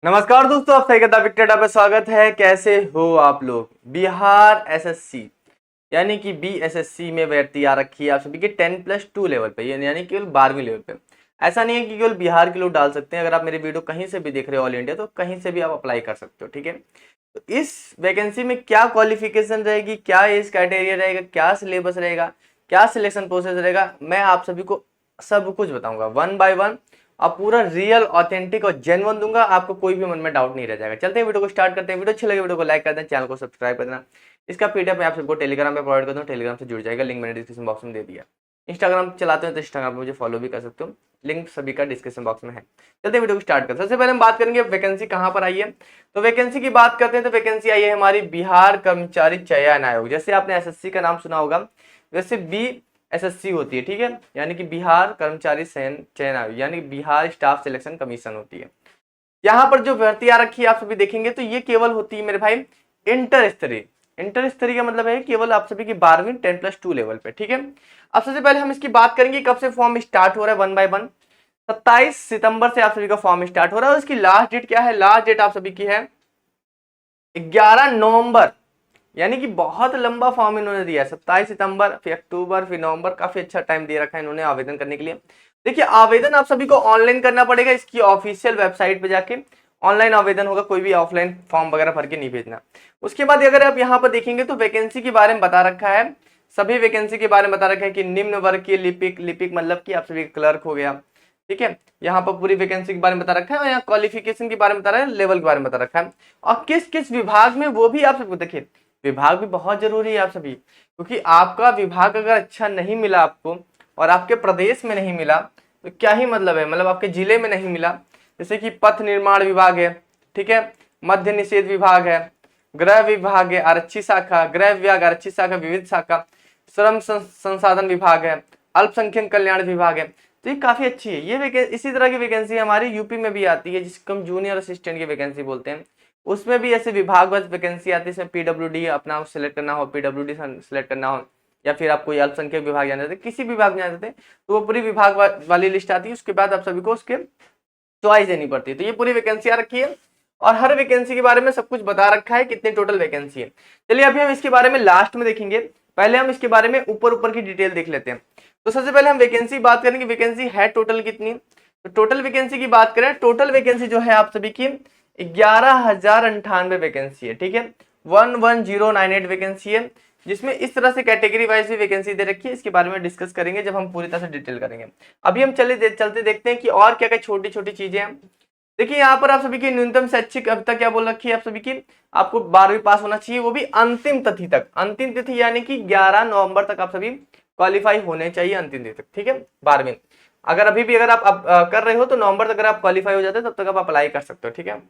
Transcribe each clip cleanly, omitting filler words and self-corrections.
नमस्कार दोस्तों, आप सही कदा विक्टर पे स्वागत है। कैसे हो आप लोग। बिहार एसएससी यानी कि बीएसएससी में भर्ती आ रखी है आप सभी के 10+2 लेवल पे, यानी केवल 12वीं लेवल पे। ऐसा नहीं है कि केवल बिहार के लोग डाल सकते हैं। अगर आप मेरे वीडियो कहीं से भी देख रहे हो ऑल इंडिया, तो कहीं से भी आप अप्लाई कर सकते हो। ठीक है, तो इस वैकेंसी में क्या क्वालिफिकेशन रहेगी, क्या एज क्राइटेरिया रहेगा, क्या सिलेबस रहेगा, क्या सिलेक्शन प्रोसेस रहेगा, मैं आप सभी को सब कुछ बताऊंगा वन बाय वन। आप पूरा रियल ऑथेंटिक और जेन्युइन दूंगा, आपको कोई भी मन में डाउट नहीं रह जाएगा। चलते हैं वीडियो को स्टार्ट करते हैं। वीडियो अच्छी लगे वीडियो को लाइक कर दें, चैनल को सब्सक्राइब कर देना। इसका पीडीएफ मैं आप सबको टेलीग्राम पे प्रोवाइड कर दूँ, टेलीग्राम से जुड़ जाएगा, लिंक मैंने डिस्क्रिप्शन बॉक्स में दे दिया। इंस्टाग्राम चलाते हैं तो इंस्टाग्राम पे मुझे फॉलो भी कर सकते हो, लिंक सभी का डिस्क्रिप्शन बॉक्स में है। चलते हैं वीडियो को स्टार्ट करते हैं। सबसे पहले हम बात करेंगे वैकेंसी कहाँ पर आई है। तो वैकेंसी की बात करते हैं तो वैकेंसी आई है हमारी बिहार कर्मचारी चयन आयोग। जैसे आपने एसएससी का नाम सुना होगा, वैसे बी एसएससी होती है। ठीक है, यानी कि बिहार कर्मचारी चयन आयोग, यानी बिहार स्टाफ सिलेक्शन कमीशन होती है। यहाँ पर जो भर्ती आ रखी है आप सभी देखेंगे तो ये केवल होती है मेरे भाई इंटर स्तरीय। इंटर स्तरीय का मतलब है केवल आप सभी की 12वीं 10+2 लेवल पे। ठीक है, अब सबसे पहले हम इसकी बात करेंगे कब से फॉर्म स्टार्ट हो रहा है वन बाय वन। 27 सितंबर से आप सभी का फॉर्म स्टार्ट हो रहा है। और इसकी लास्ट डेट क्या है, लास्ट डेट आप सभी की है 11 नवंबर। यानी कि बहुत लंबा फॉर्म इन्होंने दिया है। 27 सितंबर, फिर अक्टूबर, फिर नवंबर, काफी अच्छा टाइम दे रखा है इन्होंने आवेदन करने के लिए। देखिए, आवेदन आप सभी को ऑनलाइन करना पड़ेगा, इसकी ऑफिशियल वेबसाइट पे जाके ऑनलाइन आवेदन होगा, कोई भी ऑफलाइन फॉर्म वगैरह भर के नहीं भेजना। उसके बाद अगर आप यहाँ पर देखेंगे तो वैकेंसी के बारे में बता रखा है, सभी वैकेंसी के बारे में बता रखा है कि निम्न वर्ग की लिपिक, लिपिक मतलब कि आप सभी क्लर्क हो गया। ठीक है, यहाँ पर पूरी वैकेंसी के बारे में बता रखा है और यहाँ क्वालिफिकेशन के बारे में बता रहा है, लेवल के बारे में बता रखा है और किस किस विभाग में, वो भी आप सबको देखिए। विभाग भी बहुत जरूरी है आप सभी, क्योंकि आपका विभाग अगर अच्छा नहीं मिला आपको और आपके प्रदेश में नहीं मिला तो क्या ही मतलब है, मतलब आपके जिले में नहीं मिला। जैसे कि पथ निर्माण विभाग है, ठीक है, मध्य निषेध विभाग है, गृह विभाग है, आरक्षी शाखा, गृह विभाग, आरक्षी शाखा, विविध शाखा, श्रम संसाधन विभाग है, अल्पसंख्यक कल्याण विभाग है। तो ये काफी अच्छी है। ये इसी तरह की वैकेंसी हमारी यूपी में भी आती है, जिसको हम जूनियर असिस्टेंट की वैकेंसी बोलते हैं। उसमें भी ऐसे विभागवार वैकेंसी आती है, इसमें पीडब्ल्यूडी अपना सेलेक्ट करना हो, पीडब्ल्यूडी सेलेक्ट करना हो, या फिर आप कोई अल्पसंख्यक विभाग जाना चाहते हैं, किसी विभाग में जाना चाहते हैं, तो वो पूरी विभाग वाली लिस्ट आती है। उसके बाद आप सभी को उसके चॉइस देनी पड़ती है। तो ये पूरी वैकेंसी आ रखी है और हर वैकेंसी के बारे में सब कुछ बता रखा है, कितनी टोटल वैकेंसी है। चलिए अभी हम इसके बारे में लास्ट में देखेंगे, पहले हम इसके बारे में ऊपर ऊपर की डिटेल देख लेते हैं। तो सबसे पहले हम वैकेंसी बात करेंगे, वैकेंसी है टोटल कितनी। तो टोटल वैकेंसी की बात करें, टोटल वैकेंसी जो है आप सभी की 11,098 वैकेंसी है। ठीक है, 11098 वैकेंसी है, जिसमें इस तरह से कैटेगरी वाइज भी वैकेंसी दे रखी है। इसके बारे में डिस्कस करेंगे जब हम पूरी तरह से डिटेल करेंगे। अभी हम चलते देखते हैं कि और क्या क्या छोटी छोटी चीजें हैं। देखिए, यहाँ पर आप सभी की न्यूनतम शैक्षिक अब तक क्या बोल रखी है आप सभी की, आपको 12वीं पास होना चाहिए, वो भी अंतिम तिथि तक। अंतिम तिथि यानी कि 11 नवंबर तक आप सभी क्वालिफाई होने चाहिए, अंतिम तिथि तक। ठीक है, 12वीं। अगर अभी भी अगर आप कर रहे हो तो नवंबर तक अगर आप क्वालिफाई हो जाते हो तब तक आप अप्लाई कर सकते हो। ठीक है,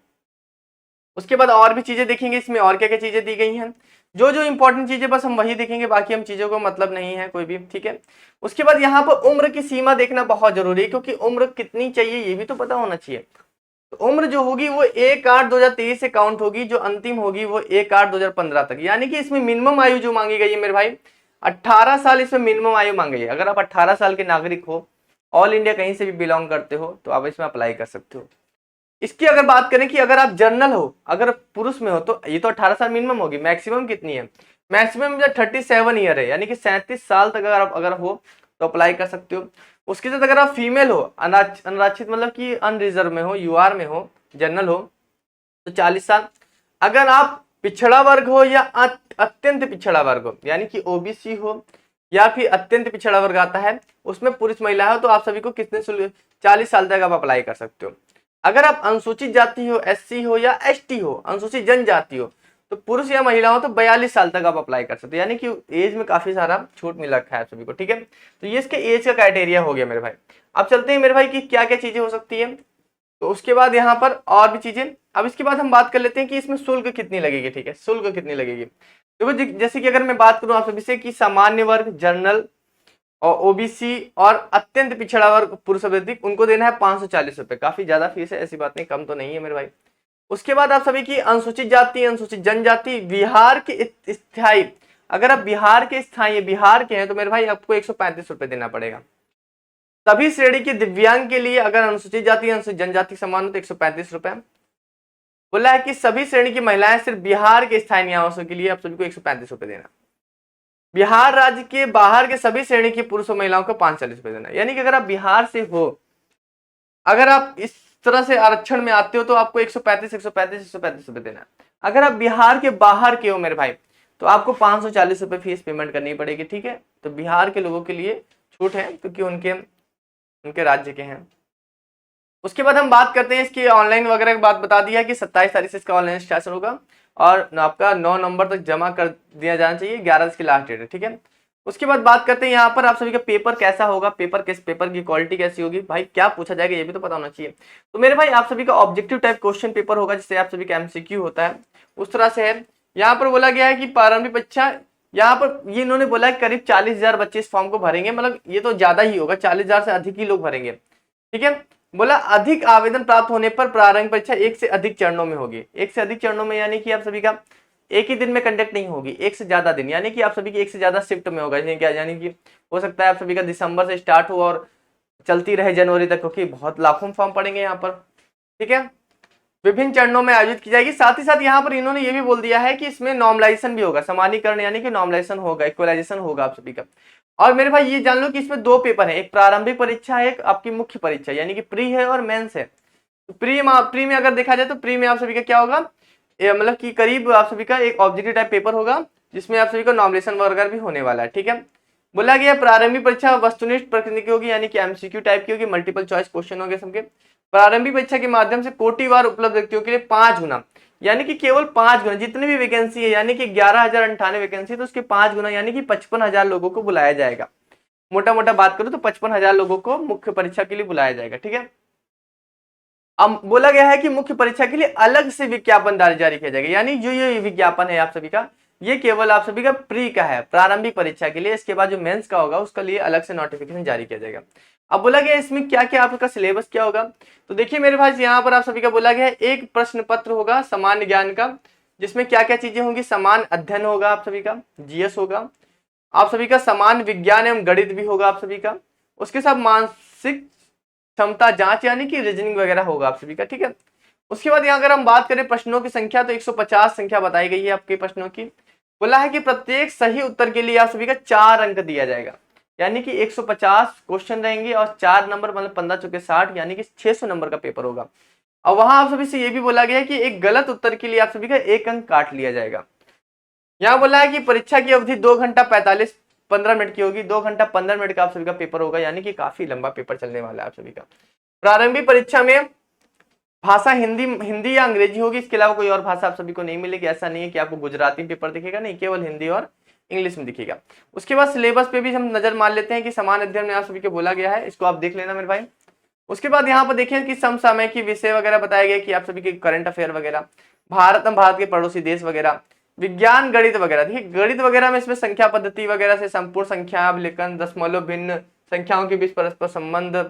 उसके बाद और भी चीजें देखेंगे, इसमें और क्या क्या चीजें दी गई हैं, जो जो इंपॉर्टेंट चीजें बस हम वही देखेंगे, बाकी हम चीजों को मतलब नहीं है कोई भी। ठीक है, उसके बाद यहाँ पर उम्र की सीमा देखना बहुत जरूरी है, क्योंकि उम्र कितनी चाहिए ये भी तो पता होना चाहिए। तो उम्र जो होगी वो 1/8/2023 से काउंट होगी, जो अंतिम होगी वो 1/8/2015 तक। यानी कि इसमें मिनिमम आयु जो मांगी गई है मेरे भाई, 18 साल इसमें मिनिमम आयु मांगी गई है। अगर आप 18 साल के नागरिक हो, ऑल इंडिया कहीं से भी बिलोंग करते हो, तो आप इसमें अप्लाई कर सकते हो। इसकी अगर बात करें कि अगर आप जर्नल हो, अगर पुरुष में हो, तो ये तो 18 साल मिनिमम होगी। मैक्सिमम कितनी है, मैक्सिमम जो 37 ईयर है, यानी कि 37 साल तक अगर हो तो अप्लाई कर सकते हो। उसके साथ अगर आप फीमेल हो, अनारक्षित मतलब कि अनरिजर्व में हो, यूआर में हो, जनरल हो, तो 40 साल। अगर आप पिछड़ा वर्ग हो या अत्यंत पिछड़ा वर्ग हो, यानी कि ओबीसी हो या फिर अत्यंत पिछड़ा वर्ग आता है, उसमें पुरुष महिला हो, तो आप सभी को कितने 40 साल तक आप अप्लाई कर सकते हो। अगर आप अनुसूचित जाति हो, एससी हो या एसटी हो, अनुसूचित जनजाति हो, तो पुरुष या महिला हो तो 42 साल तक आप अप्लाई कर सकते हो। यानी कि एज में काफी सारा छूट मिल रखा है सभी को। ठीक है, तो ये इसके एज का क्राइटेरिया हो गया मेरे भाई। अब चलते हैं मेरे भाई कि क्या क्या चीजें हो सकती है। तो उसके बाद यहाँ पर और भी चीजें, अब इसके बाद हम बात कर लेते हैं कि इसमें शुल्क कितनी लगेगी। ठीक है, शुल्क कितनी लगेगी। देखो जैसे कि अगर मैं बात करूं आप सभी से कि सामान्य वर्ग, जनरल और ओबीसी और अत्यंत पिछड़ा वर्ग पुरुष अभ्यर्थी, उनको देना है 540 रुपए। काफी ज्यादा फीस है, ऐसी बात नहीं, कम तो नहीं है मेरे भाई। उसके बाद आप सभी की अनुसूचित जाति, अनुसूचित जनजाति, बिहार के स्थायी, अगर आप बिहार के स्थायी बिहार के हैं तो मेरे भाई आपको 135 रुपए देना पड़ेगा। सभी श्रेणी के दिव्यांग के लिए, अगर अनुसूचित जाति अनुसूचित जनजाति समान हो तो 135 रुपए। बोला है कि सभी श्रेणी की महिलाएं सिर्फ बिहार के स्थायी आवासों के लिए आप सभी को 135 रुपए देना, बिहार राज्य के बाहर के सभी श्रेणी की पुरुष और महिलाओं को 540 रुपए देना। यानी कि अगर आप बिहार से हो, अगर आप इस तरह से आरक्षण में आते हो तो आपको 135 रुपए देना। अगर आप बिहार के बाहर के हो मेरे भाई तो आपको 540 रुपए फीस पेमेंट करनी पड़ेगी, ठीक है। तो बिहार के लोगों के लिए छूट है क्योंकि उनके राज्य के हैं। उसके बाद हम बात करते हैं इसकी ऑनलाइन वगैरह की बात बता दिया कि 27 तारीख से इसका ऑनलाइन सेशन होगा और आपका 9 नवंबर तक जमा कर दिया जाना चाहिए, 11 इसकी लास्ट डेट है, ठीक है। उसके बाद बात करते हैं यहाँ पर आप सभी का पेपर कैसा होगा, पेपर की क्वालिटी कैसी होगी, भाई क्या पूछा जाएगा ये भी तो पता होना चाहिए। तो मेरे भाई आप सभी का ऑब्जेक्टिव टाइप क्वेश्चन पेपर होगा जिससे आप सभी का एमसीक्यू होता है, उस तरह से है। यहाँ पर बोला गया है कि प्रारंभिक परीक्षा, यहाँ पर ये इन्होंने बोला है करीब 40,000 बच्चे इस फॉर्म को भरेंगे, मतलब ये तो ज्यादा ही होगा, 40,000 से अधिक ही लोग भरेंगे, ठीक है। बोला अधिक आवेदन प्राप्त होने पर प्रारंभिक परीक्षा एक से अधिक चरणों में होगी। एक से अधिक चरणों में यानी कि आप सभी का एक ही दिन में कंडक्ट नहीं होगी, एक से ज्यादा दिन, यानी कि आप सभी की एक से ज्यादा शिफ्ट में होगा। यानी कि हो सकता है आप सभी का दिसंबर से स्टार्ट हो और चलती रहे जनवरी तक, क्योंकि बहुत लाखों फॉर्म पड़ेंगे यहाँ पर, ठीक है। विभिन्न चरणों में आयोजित की जाएगी। साथ ही साथ यहाँ पर इन्होंने ये भी बोल दिया है कि इसमें नॉर्मलाइजेशन भी होगा, समानीकरण यानी कि नॉर्मलाइजेशन होगा, इक्वलाइजेशन होगा आप सभी का। और मेरे भाई ये जान लो कि इसमें 2 पेपर है, एक प्रारंभिक परीक्षा है, एक आपकी मुख्य परीक्षा, यानी कि प्री है और मेंस है। तो प्री में अगर देखा जाए तो प्री में आप सभी का क्या होगा, मतलब कि करीब आप सभी का एक ऑब्जेक्टिव टाइप पेपर होगा जिसमें आप सभी का नॉमिनेशन वगैरह भी होने वाला है, ठीक है। बोला गया प्रारंभिक परीक्षा वस्तुनिष्ठ प्रकृति की होगी, यानी कि एमसीक्यू टाइप की होगी, मल्टीपल चॉइस क्वेश्चन होंगे सबके। प्रारंभिक परीक्षा के माध्यम से कोटिवार उपलब्ध व्यक्तियों के लिए 5 गुना, यानी कि केवल 5 गुना, जितनी भी वैकेंसी है, यानी कि 11,098 वैकेंसी, तो उसके 5 गुना यानी कि 55,000 लोगों को बुलाया जाएगा। मोटा मोटा बात करूं तो 55,000 लोगों को मुख्य परीक्षा के लिए बुलाया जाएगा, ठीक है। अब बोला गया है कि मुख्य परीक्षा के लिए अलग से विज्ञापन जारी किया जाएगा, यानी जो ये विज्ञापन है आप सभी का, ये केवल आप सभी का प्री का है, प्रारंभिक परीक्षा के लिए। इसके बाद जो मेंस का होगा उसके लिए अलग से नोटिफिकेशन जारी किया जाएगा। अब बोला गया इसमें क्या क्या आपका सिलेबस क्या होगा, तो देखिए मेरे भाई यहाँ पर आप सभी का बोला गया है एक प्रश्न पत्र होगा सामान्य ज्ञान का, जिसमें क्या क्या चीजें होंगी, समान अध्ययन होगा आप सभी का, जीएस होगा आप सभी का, समान विज्ञान एवं गणित भी होगा आप सभी का, उसके साथ मानसिक क्षमता जांच यानी कि रीजनिंग वगैरह होगा आप सभी का, ठीक है। उसके बाद यहाँ अगर हम बात करें प्रश्नों की संख्या तो 150 संख्या बताई गई है आपके प्रश्नों की। बोला है कि प्रत्येक सही उत्तर के लिए आप सभी का 4 अंक दिया जाएगा, यानी कि 150 क्वेश्चन रहेंगे और 4 नंबर मतलब 15 चौके 60, यानी कि 600 नंबर का पेपर होगा। और वहां आप सभी से ये भी बोला गया है कि एक गलत उत्तर के लिए आप सभी का 1 अंक काट लिया जाएगा। यहाँ बोला है कि परीक्षा की अवधि 2 घंटा 15 मिनट की होगी, 2 घंटा 15 मिनट का आप सभी का पेपर होगा, यानी कि काफी लंबा पेपर चलने वाला है आप सभी का। प्रारंभिक परीक्षा में भाषा हिंदी या अंग्रेजी होगी, इसके अलावा कोई और भाषा आप सभी को नहीं मिलेगी। ऐसा नहीं है कि आपको गुजराती में पेपर दिखेगा, नहीं, केवल हिंदी और इंग्लिश में दिखेगा। उसके बाद सिलेबस पे भी हम नजर मार लेते हैं कि समान अध्ययन में आप सभी को बोला गया है, इसको आप देख लेना मेरे भाई। उसके बाद यहाँ पर देखिए कि समसामय की विषय वगैरह बताया गया कि आप सभी के करंट अफेयर वगैरह, भारत के पड़ोसी देश वगैरह, विज्ञान गणित वगैरह। देखिए गणित वगैरह में इसमें संख्या पद्धति वगैरह से संपूर्ण संख्या, अवलेखन, दशमलव, भिन्न संख्याओं के बीच परस्पर संबंध,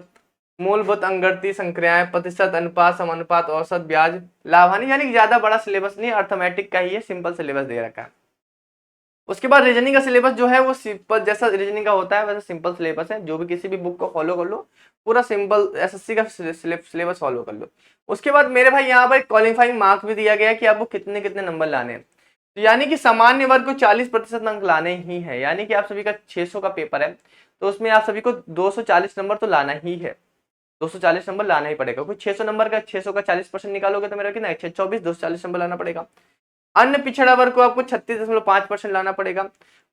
मूलभूत अंगगणितीय संक्रियाएं, प्रतिशत, अनुपात, समानुपात, औसत, ब्याज, लाभानी, यानी कि ज्यादा बड़ा सिलेबस नहीं, अर्थमेटिक का ही है, सिंपल सिलेबस दे रखा है। उसके बाद रीजनिंग का सिलेबस जो है वो सिंपल जैसा रीजनिंग का होता है वैसा सिंपल सिलेबस है, जो भी किसी भी बुक को फॉलो कर लो, पूरा सिंपल एसएससी का सिलेबस फॉलो कर लो। उसके बाद मेरे भाई यहाँ पर क्वालिफाइंग मार्क्स भी दिया गया है कि आपको कितने कितने नंबर लाने हैं। तो यानी कि सामान्य वर्ग को 40% अंक लाने ही है, यानी कि आप सभी का 600 का पेपर है तो उसमें आप सभी को 240 नंबर तो लाना ही है, 240 नंबर लाना ही पड़ेगा, क्योंकि 600 नंबर का 600 का 40% निकालोगे तो मेरा कितना है 624, 240 नंबर लाना पड़ेगा। अन्य पिछड़ा वर्ग को आपको 36.5% लाना पड़ेगा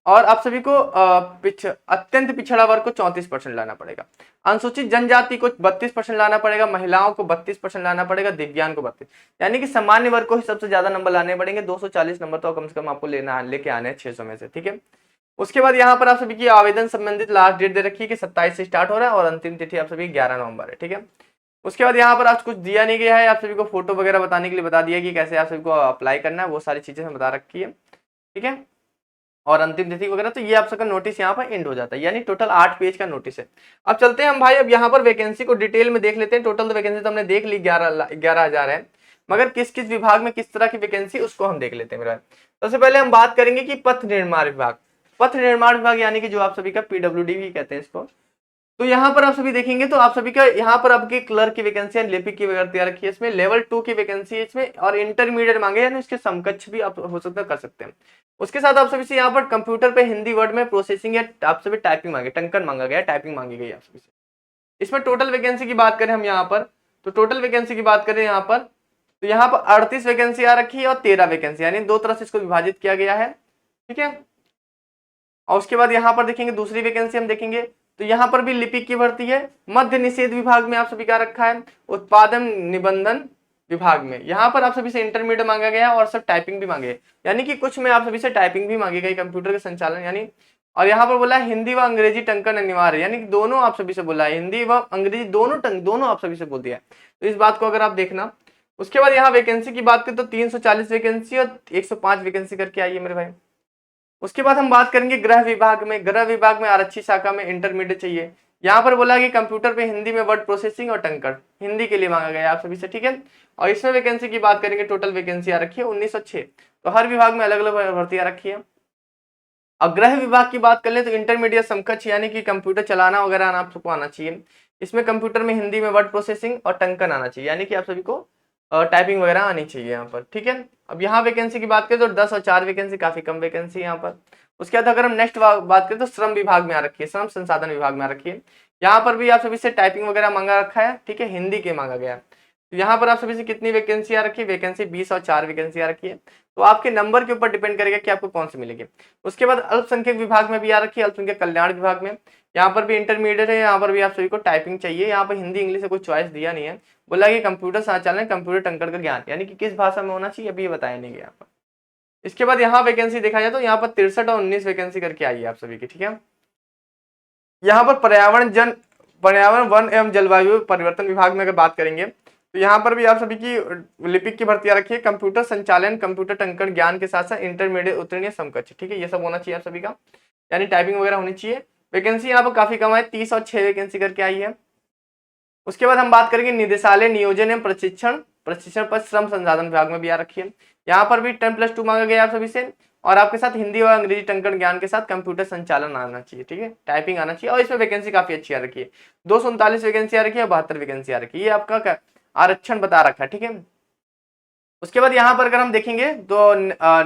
और आप सभी को अत्यंत पिछड़ा वर्ग को 34% लाना पड़ेगा। अनुसूचित जनजाति को 32% लाना पड़ेगा, महिलाओं को 32% लाना पड़ेगा, दिव्यांग को 32, यानी कि सामान्य वर्ग को ही सबसे ज्यादा नंबर लाने पड़ेंगे। 240 नंबर तो कम से कम आपको लेके आने हैं 600 में से, ठीक है। उसके बाद यहाँ पर आप सभी की आवेदन संबंधित लास्ट डेट दे रखी है कि 27 से स्टार्ट हो रहा है और अंतिम तिथि आप सभी 11 नवंबर है, ठीक है। उसके बाद यहाँ पर आज कुछ दिया नहीं गया है, आप सभी को फोटो वगैरह बताने के लिए बता दिया कि कैसे आप सभी को अप्लाई करना है, वो सारी चीजें हम बता रखी है, ठीक है। और अंतिम तिथि वगैरह, तो ये आप सबका नोटिस यहाँ पर एंड हो जाता है, यानी टोटल 8 पेज का नोटिस है। अब चलते हैं हम भाई, अब यहाँ पर वैकेंसी को डिटेल में देख लेते हैं। टोटल वैकेंसी तो हमने देख ली 11,000 है, मगर किस किस विभाग में किस तरह की वैकेंसी उसको हम देख लेते हैं मेरा। सबसे पहले हम बात करेंगे कि पथ निर्माण विभाग। पथ निर्माण विभाग यानी कि जो आप सभी का पीडब्ल्यूडी भी कहते हैं इसको, तो यहाँ पर आप सभी देखेंगे तो आप सभी का यहाँ पर आपकी क्लर्क की वैकेंसी है, लिपिक की वैकेंसी रखी है, इसमें लेवल 2 की वैकेंसी है इसमें, और इंटरमीडिएट मांगे यानी उसके समकक्ष भी आप हो सकता कर सकते हैं। उसके साथ आप सभी से यहाँ पर कंप्यूटर पे हिंदी वर्ड में प्रोसेसिंग या आप सभी टाइपिंग मांगे, टंकन मांगा गया, टाइपिंग मांगी गई आप सभी से। इसमें टोटल वैकेंसी की बात करें हम यहाँ पर, तो टोटल वैकेंसी की बात करें यहाँ पर, तो यहाँ पर 38 वैकेंसी आ रखी है और 13 वैकेंसी, यानी दो तरह से इसको विभाजित किया गया है, ठीक है। और उसके बाद यहाँ पर देखेंगे दूसरी वैकेंसी हम देखेंगे, तो यहाँ पर भी लिपिक की भर्ती है, मध्य निषेध विभाग में आप सभी का रखा है, उत्पादन निबंधन विभाग में यहाँ पर आप सभी से इंटरमीडिएट मांगा गया और सब टाइपिंग भी मांगे, यानी कि कुछ में आप सभी से टाइपिंग भी मांगी गई, कंप्यूटर के संचालन यानी। और यहाँ पर बोला हिंदी व अंग्रेजी टंकन अनिवार्य, यानी कि दोनों आप सभी से बोला है, हिंदी व अंग्रेजी दोनों आप सभी से बोल दिया है, तो इस बात को अगर आप देखना। उसके बाद यहाँ वैकेंसी की बात करें तो 340 वैकेंसी और 105 वैकेंसी करके आई है मेरे भाई। उसके बाद हम बात करेंगे गृह विभाग में, गृह विभाग में आरक्षी शाखा में इंटरमीडिएट चाहिए। यहाँ पर बोला कि कंप्यूटर पे हिंदी में वर्ड प्रोसेसिंग और टंकन हिंदी के लिए मांगा गया आप सभी से, ठीक है। और इसमें वैकेंसी की बात करेंगे, टोटल वैकेंसी आ रखी है 1906, तो हर विभाग में अलग अलग भर्ती आ रखी है। अब गृह विभाग की बात कर ले तो इंटरमीडिएट समकक्ष यानी कि कंप्यूटर चलाना वगैरह आप सबको आना चाहिए। इसमें कंप्यूटर में हिंदी में वर्ड प्रोसेसिंग और टंकन आना चाहिए, यानी कि आप सभी को टाइपिंग वगैरह आनी चाहिए यहाँ पर, ठीक है। अब यहाँ वैकेंसी की बात करें तो 10 और 4 वैकेंसी, काफी कम वैकेंसी यहाँ पर। उसके बाद अगर हम नेक्स्ट बात करें तो श्रम विभाग में आ रखी है, श्रम संसाधन विभाग में आ रखी है। यहाँ पर भी आप सभी से टाइपिंग वगैरह मांगा रखा है, ठीक है, हिंदी के मांगा गया है। तो यहाँ पर आप सभी से कितनी वैकेंसी आ रखी है, वैकेंसी 20 और 4 वैकेंसी आ रखी है, तो आपके नंबर के ऊपर डिपेंड करेगा कि आपको कौन सी मिलेगी। उसके बाद अल्पसंख्यक विभाग में भी आ रखी है, अल्पसंख्यक कल्याण विभाग में, यहाँ पर भी इंटरमीडिएट है, यहाँ पर भी आप सभी को टाइपिंग चाहिए। यहाँ पर हिंदी इंग्लिश से कोई चॉइस दिया नहीं है, बोला कि कंप्यूटर संचालन कंप्यूटर टंकन का ज्ञान, यानी कि किस भाषा में होना चाहिए अभी ये बताया नहीं गया यहाँ पर। इसके बाद यहाँ वैकेंसी देखा जाए तो यहाँ पर 63 और 19 वैकेंसी करके आई है आप सभी की, ठीक है। यहाँ पर पर्यावरण वन एवं जलवायु परिवर्तन विभाग में अगर बात करेंगे तो यहाँ पर भी आप सभी की लिपिक की भर्ती रखी है, कंप्यूटर संचालन कंप्यूटर टंकन ज्ञान के साथ साथ इंटरमीडिएट उत्तीर्ण समकक्ष, ठीक है, ये सब होना चाहिए आप सभी का, यानी टाइपिंग वगैरह होनी चाहिए। वैकेंसी यहाँ पर काफी कम है, 30 और 6 वैकेंसी करके आई है। उसके बाद हम बात करेंगे निदेशालय नियोजन एवं प्रशिक्षण पर श्रम संसाधन विभाग में भी आ रखी है। यहाँ पर भी 10+2 मांगा गया आप सभी से, और आपके साथ हिंदी और अंग्रेजी टंकन ज्ञान के साथ कंप्यूटर संचालन आना चाहिए, ठीक है, टाइपिंग आना चाहिए। और इसमें वैकेंसी काफी अच्छी आ रखी है, 239 वैकेंसी आ रखी है, 72 वैकेंसी आ रखी है, ये आपका आरक्षण बता रखा है, ठीक है। उसके बाद यहाँ पर अगर हम देखेंगे तो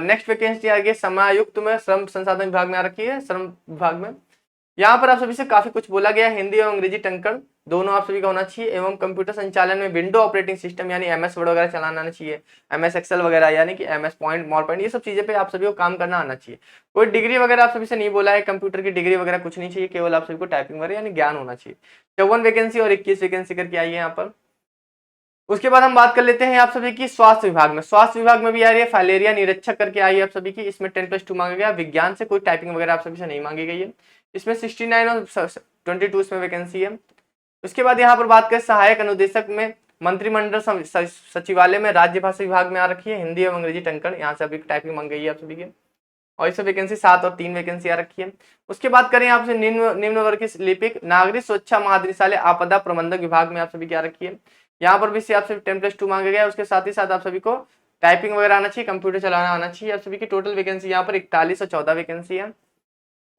नेक्स्ट वैकेंसी आ गई समायुक्त में श्रम संसाधन विभाग में आ रखी है, श्रम विभाग में। यहाँ पर आप सभी से काफी कुछ बोला गया है, हिंदी और अंग्रेजी टंकन दोनों आप सभी का होना चाहिए, एवं कंप्यूटर संचालन में विंडो ऑपरेटिंग सिस्टम यानी MS वर्ड वगैरह चलाना आना चाहिए, MS एक्सेल वगैरह यानी कि MS पॉइंट मॉर पॉइंट, ये सब चीजें पे आप सभी को काम करना आना चाहिए। कोई डिग्री वगैरह आप सभी से नहीं बोला है, कंप्यूटर की डिग्री वगैरह कुछ नहीं चाहिए, केवल आप सभी को टाइपिंग वगैरह यानी ज्ञान होना चाहिए। 54 वैकेंसी और 21 वैकेंसी करके आई है यहाँ पर। उसके बाद हम बात कर लेते हैं आप सभी की स्वास्थ्य विभाग में, स्वास्थ्य विभाग में भी आ रही है फाइलेरिया निरीक्षक करके आई है आप सभी की, इसमें 10+2 मांगा गया। विज्ञान से कोई टाइपिंग वगैरह आप सभी से नहीं मांगी गई है, इसमें 69 और 22 इसमें वैकेंसी है। उसके बाद यहाँ पर बात करें सहायक अनुदेशक में, मंत्रिमंडल सचिवालय में राज्य भाषा विभाग में आ रखी है, हिंदी एवं अंग्रेजी टंकन, यहाँ से अभी टाइपिंग मांग गई है आप सभी की, और इसमें वैकेंसी 7 और 3 वैकेंसी आ रखी है। उसके बाद करें आपसे निम्न वर्ग की लिपिक नागरिक सुरक्षा महानिदेशालय आपदा प्रबंधक विभाग में आप सभी की आ रखी है। यहाँ पर भी से आपसे 10+2 मांगा गया है, उसके साथ ही साथ आप सभी को टाइपिंग वगैरह आना चाहिए, कंप्यूटर चलाना आना चाहिए। आप सभी की टोटल वैकेंसी यहाँ पर 41 और 14 वैकेंसी है।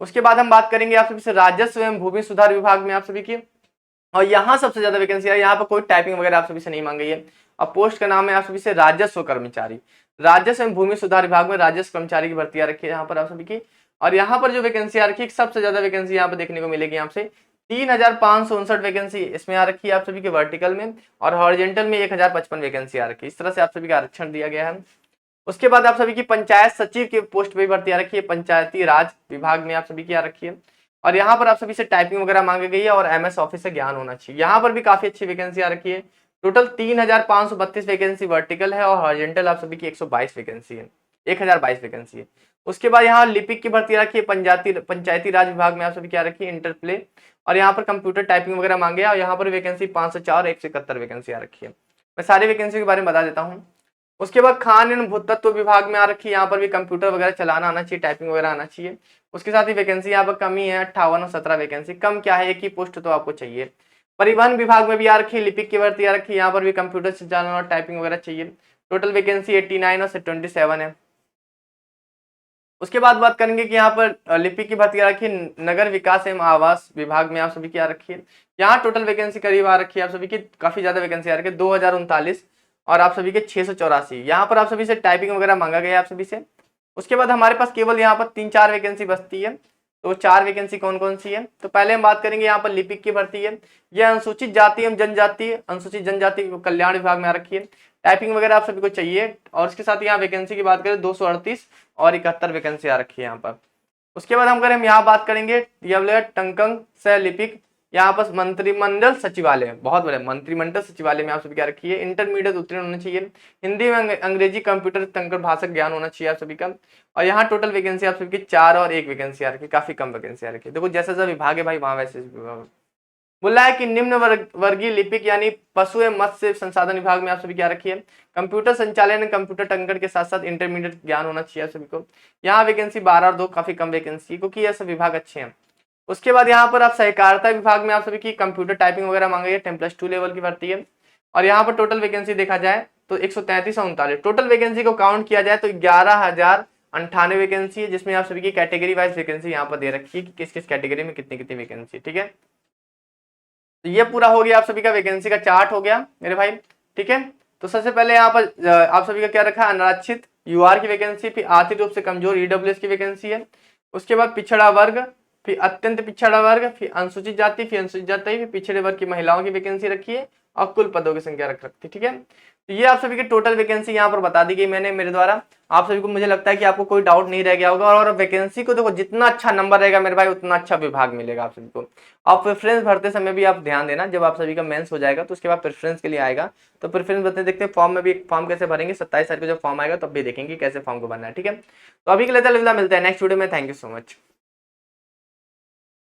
उसके बाद हम बात करेंगे आप सभी से राजस्व एवं भूमि सुधार विभाग में आप सभी की, और यहाँ सबसे ज्यादा वैकेंसी है, यहाँ पर कोई टाइपिंग वगैरह आप सभी से नहीं मांगी है। और पोस्ट का नाम है आप सभी से राजस्व कर्मचारी, राजस्व एवं भूमि सुधार विभाग में राजस्व कर्मचारी की भर्ती आ रखी है यहाँ पर आप सभी की। और यहाँ पर जो वैकेंसी आ रखी है सबसे ज्यादा वैकेंसी यहाँ पर देखने को मिलेगी आपसे 3559 वैकेंसी इसमें आ रखी है आप सभी के वर्टिकल में, और हॉरिजेंटल में 1055 वैकेंसी आ रखी है। इस तरह से आप सभी का आरक्षण दिया गया है। उसके बाद आप सभी की पंचायत सचिव की पोस्ट पे भर्ती आ रखी है, पंचायती राज विभाग में आप सभी की आ रखी है, और यहाँ पर आप सभी से टाइपिंग वगैरह मांगी गई है और MS ऑफिस से ज्ञान होना चाहिए। यहाँ पर भी काफी अच्छी वैकेंसी आ रखी है, टोटल 3532 वैकेंसी वर्टिकल है, और हॉरिजेंटल आप सभी की 122 वैकेंसी है, 1022 वैकेंसी है। उसके बाद यहाँ लिपिक की भर्ती रखी है, पंचायती राज विभाग में आप सभी क्या रखी है, इंटरप्ले, और यहाँ पर कंप्यूटर टाइपिंग वगैरह मांगे, और यहाँ पर वैकेंसी 504 171 वैकेंसी आ रखी है। मैं सारी वैकेंसी के बारे में बता देता हूँ। उसके बाद खान एवं भूतत्व विभाग में आ रखी है, यहाँ पर भी कंप्यूटर वगैरह चलाना आना चाहिए, टाइपिंग वगैरह आना चाहिए। उसके साथ ही वैकेंसी यहाँ पर कमी है 58 और 17 वैकेंसी, कम क्या है, एक ही पोस्ट तो आपको चाहिए। परिवहन विभाग में भी आ रखी है, लिपिक की भर्ती आ रखी है, यहाँ पर भी कंप्यूटर से चलाना और टाइपिंग वगैरह चाहिए। टोटल वैकेंसी 89 और 27 है। उसके बाद बात करेंगे कि यहाँ पर लिपिक की भर्ती आ रखी है नगर विकास एवं आवास विभाग में आप सभी की आ रखी है। यहाँ टोटल वैकेंसी करीब आ रखी है आप सभी की, काफी ज्यादा वैकेंसी आ रखी है 2039 और आप सभी के 684। यहाँ पर आप सभी से टाइपिंग वगैरह मांगा गया आप सभी से। उसके बाद हमारे पास केवल यहाँ पर 3-4 वैकेंसी बचती है। तो 4 वैकेंसी कौन कौन सी है, तो पहले हम बात करेंगे यहाँ पर लिपिक की भर्ती है। यह अनुसूचित जाति एवं जनजाति, अनुसूचित जनजाति कल्याण विभाग में आ रखी है। टाइपिंग वगैरह आप सभी को चाहिए और उसके साथ यहाँ वैकेंसी की बात करें 238 और 71 वैकेंसी आ रखी है यहाँ पर। उसके बाद हम यहाँ बात करेंगे यह टंकंग सह लिपिक, यहाँ पर मंत्रिमंडल सचिवालय, बहुत बड़े मंत्रिमंडल सचिवालय में आप सभी क्या रखी है, इंटरमीडिएट उत्तीर्ण होना चाहिए, हिंदी में अंग्रेजी कंप्यूटर तंत्र भाषा ज्ञान होना चाहिए आप सभी का। और यहाँ टोटल वैकेंसी आप सभी की 4 और 1 वैकेंसी आ रखी है, काफी कम वैकेंसी आ रखी है। देखो जैसा जैसा विभाग है भाई वहां वैसे बोला है कि निम्न वर्गीय लिपिक यानी पशु एवं मत्स्य संसाधन विभाग में आप सभी क्या रखी है, कंप्यूटर संचालन कंप्यूटर टंकण के साथ साथ इंटरमीडिएट ज्ञान होना चाहिए आप सभी को। यहाँ वैकेंसी 12 और 2 काफी कम वैकेंसी, क्योंकि ये सब विभाग अच्छे हैं। उसके बाद यहाँ पर आप सहकारिता विभाग में आप सभी की कंप्यूटर टाइपिंग वगैरह मांगी है, 10+2 लेवल की भर्ती है। और यहाँ पर टोटल वैकेंसी देखा जाए तो 133 और 39, टोटल वैकेंसी को काउंट किया जाए तो 11,098 वैकेंसी है, जिसमें आप सभी की कैटेगरी वाइज वैकेंसी यहाँ पर दे रखी है कि किस किस कैटेगरी में कितनी कितनी वैकेंसी। ठीक है, तो ये पूरा हो गया आप सभी का वैकेंसी का चार्ट हो गया मेरे भाई। ठीक है, तो सबसे पहले यहाँ पर आप सभी का क्या रखा है, अनारक्षित यूआर की वैकेंसी, फिर आर्थिक रूप से कमजोर ईडब्ल्यूएस की वैकेंसी है। उसके बाद पिछड़ा वर्ग, फिर अत्यंत पिछड़ा वर्ग, फिर अनुसूचित जाति, फिर अनुसूचित जाति, फिर पिछड़े वर्ग की महिलाओं की वैकेंसी रखी है और कुल पदों की संख्या रख रखी है। ठीक है, तो ये आप सभी की टोटल वैकेंसी यहाँ पर बता दी गई मैंने मेरे द्वारा। आप सभी को मुझे लगता है कि आपको कोई डाउट नहीं रह गया होगा। और वैकेंसी को देखो जितना अच्छा नंबर रहेगा मेरे भाई उतना अच्छा विभाग मिलेगा आप सभी को। आप प्रेफरेंस भरते समय भी आप ध्यान देना, जब आप सभी का मेंस हो जाएगा तो उसके बाद प्रेफरेंस के लिए आएगा, तो प्रेफरेंस भरते देखते हैं फॉर्म में भी, फॉर्म कैसे भरेंगे 27 तारीख को जब फॉर्म आएगा तब भी देखेंगे कैसे फॉर्म को भरना है। ठीक है, तो अभी के लिए अलविदा, मिलते हैं नेक्स्ट वीडियो में। Thank you so much.